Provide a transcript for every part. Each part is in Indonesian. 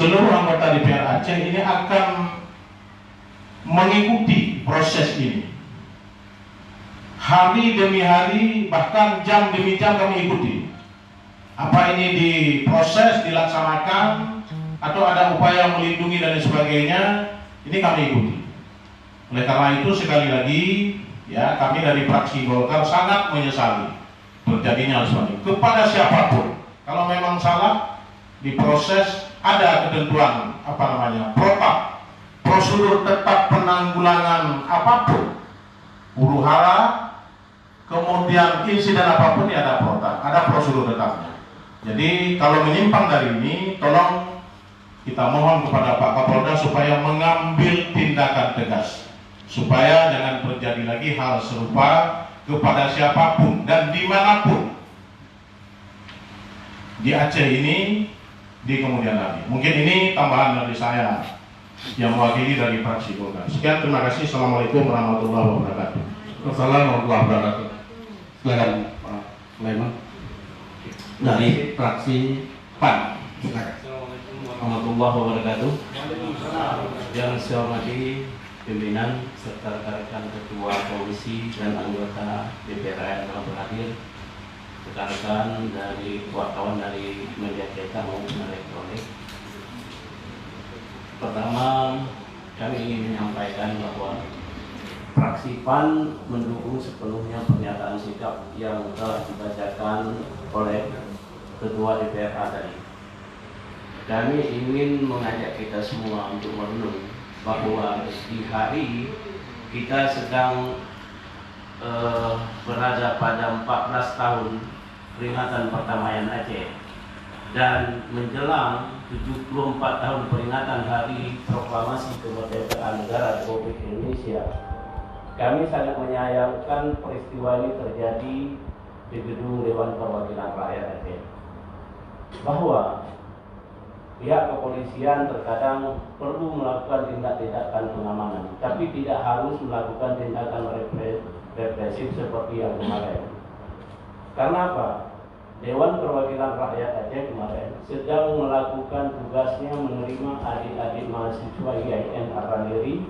seluruh anggota DPR Aceh ini akan mengikuti proses ini. Hari demi hari, bahkan jam demi jam kami ikuti. Apa ini diproses, dilaksanakan, atau ada upaya melindungi dan sebagainya, ini kami ikuti. Oleh karena itu sekali lagi, ya kami dari fraksi Golkar sangat menyesali terjadinya hal ini. Kepada siapapun, kalau memang salah, diproses, ada ketentuan prosedur tetap penanggulangan apapun, huru hara, kemudian insiden apapun ya ada prosedur tetapnya. Jadi kalau menyimpang dari ini, tolong kita mohon kepada Pak Kapolda supaya mengambil tindakan tegas, supaya jangan terjadi lagi hal serupa kepada siapapun dan dimanapun di Aceh ini di kemudian hari. Mungkin ini tambahan dari saya yang mewakili dari fraksi Golkar. Sekian, terima kasih. Assalamualaikum warahmatullahi wabarakatuh. Wassalamualaikum warahmatullahi wabarakatuh. Silakan Pak Sulaiman dari fraksi PAN. Silakan. Assalamualaikum warahmatullahi wabarakatuh. Yang saya hormati pimpinan serta rekan-rekan ketua komisi dan anggota DPR yang telah berhadir, rekan-rekan dari wartawan dari media cetak maupun elektronik. Pertama, kami ingin menyampaikan bahwa fraksi PAN mendukung sepenuhnya pernyataan sikap yang telah dibacakan oleh Ketua DPR tadi. Kami ingin mengajak kita semua untuk merenung bahwa di hari kita sedang berada pada 14 tahun peringatan perdamaian Aceh dan menjelang 74 tahun peringatan Hari Proklamasi Kemerdekaan Negara Republik Indonesia. Kami sangat menyayangkan peristiwa ini terjadi di Gedung Dewan Perwakilan Rakyat Aceh, bahwa pihak kepolisian terkadang perlu melakukan tindakan pengamanan, tapi tidak harus melakukan tindakan represif seperti yang kemarin. Karena apa? Dewan Perwakilan Rakyat Aceh kemarin sedang melakukan tugasnya menerima adik-adik mahasiswa IAIN Arandiri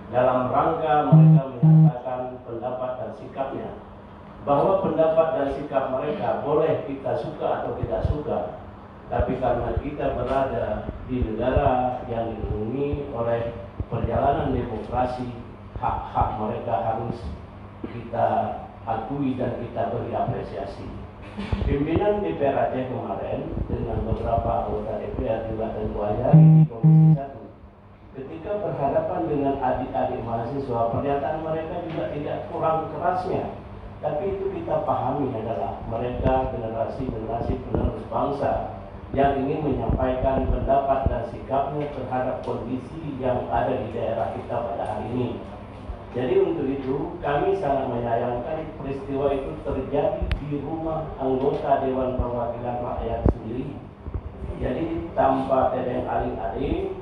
dalam rangka mereka menyatakan pendapat dan sikapnya, bahwa pendapat dan sikap mereka boleh kita suka atau tidak suka, tapi karena kita berada di negara yang dilindungi oleh perjalanan demokrasi, hak-hak mereka harus kita akui dan kita beri apresiasi. Pimpinan DPR Aceh kemarin dengan beberapa anggota DPR juga tentu saja di Komisi 1, ketika berhadapan dengan adik-adik mahasiswa, pernyataan mereka juga tidak kurang kerasnya, tapi itu kita pahami adalah mereka generasi-generasi penerus bangsa yang ingin menyampaikan pendapat dan sikapnya terhadap kondisi yang ada di daerah kita pada hari ini. Jadi untuk itu kami sangat menyayangkan peristiwa itu terjadi di rumah anggota Dewan Perwakilan Rakyat sendiri. Jadi tanpa tedeng aling-aling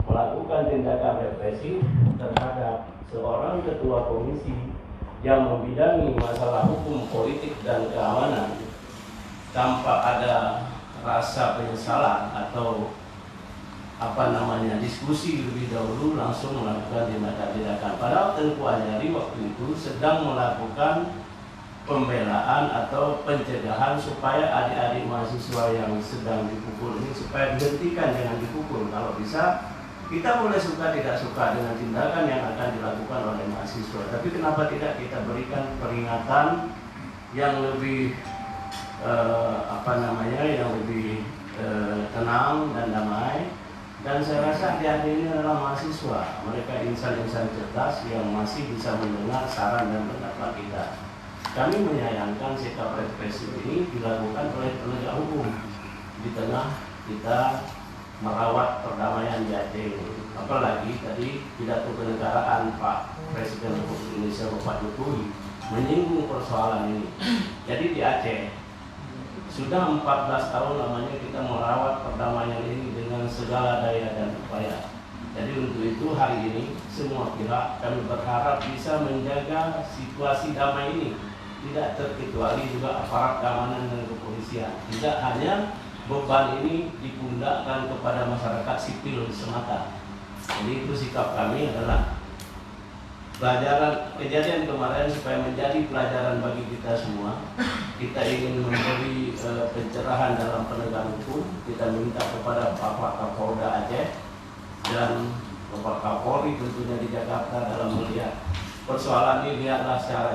melakukan tindakan represif terhadap seorang ketua komisi yang membidangi masalah hukum, politik, dan keamanan tanpa ada rasa penyesalan atau diskusi lebih dahulu langsung melakukan tindakan-tindakan. Padahal Tengku Anjari waktu itu sedang melakukan pembelaan atau pencegahan supaya adik-adik mahasiswa yang sedang dipukul ini supaya dihentikan, jangan dipukul. Kalau bisa kita boleh suka tidak suka dengan tindakan yang akan dilakukan oleh mahasiswa, tapi kenapa tidak kita berikan peringatan yang lebih yang lebih tenang dan damai. Dan saya rasa adik-adik ini adalah mahasiswa, mereka insan-insan cerdas yang masih bisa mendengar saran dan pendapat kita. Kami menyayangkan sikap represif ini dilakukan oleh penegak hukum di tengah kita merawat perdamaian di Aceh. Apalagi tadi pidato kenegaraan Pak Presiden Republik Indonesia Bapak Jokowi menyinggung persoalan ini. Jadi di Aceh sudah 14 tahun lamanya kita merawat perdamaian ini dengan segala daya dan upaya. Jadi untuk itu hari ini semua pihak kami berharap bisa menjaga situasi damai ini, tidak terkecuali juga aparat keamanan dan kepolisian. Tidak hanya beban ini dipundakkan kepada masyarakat sipil semata. Jadi itu sikap kami adalah pelajaran kejadian kemarin supaya menjadi pelajaran bagi kita semua. Kita ingin memberi pencerahan dalam penegakan hukum. Kita minta kepada Bapak Kapolda Aceh dan Bapak Kapolri tentunya di Jakarta dalam melihat persoalan ini lihatlah secara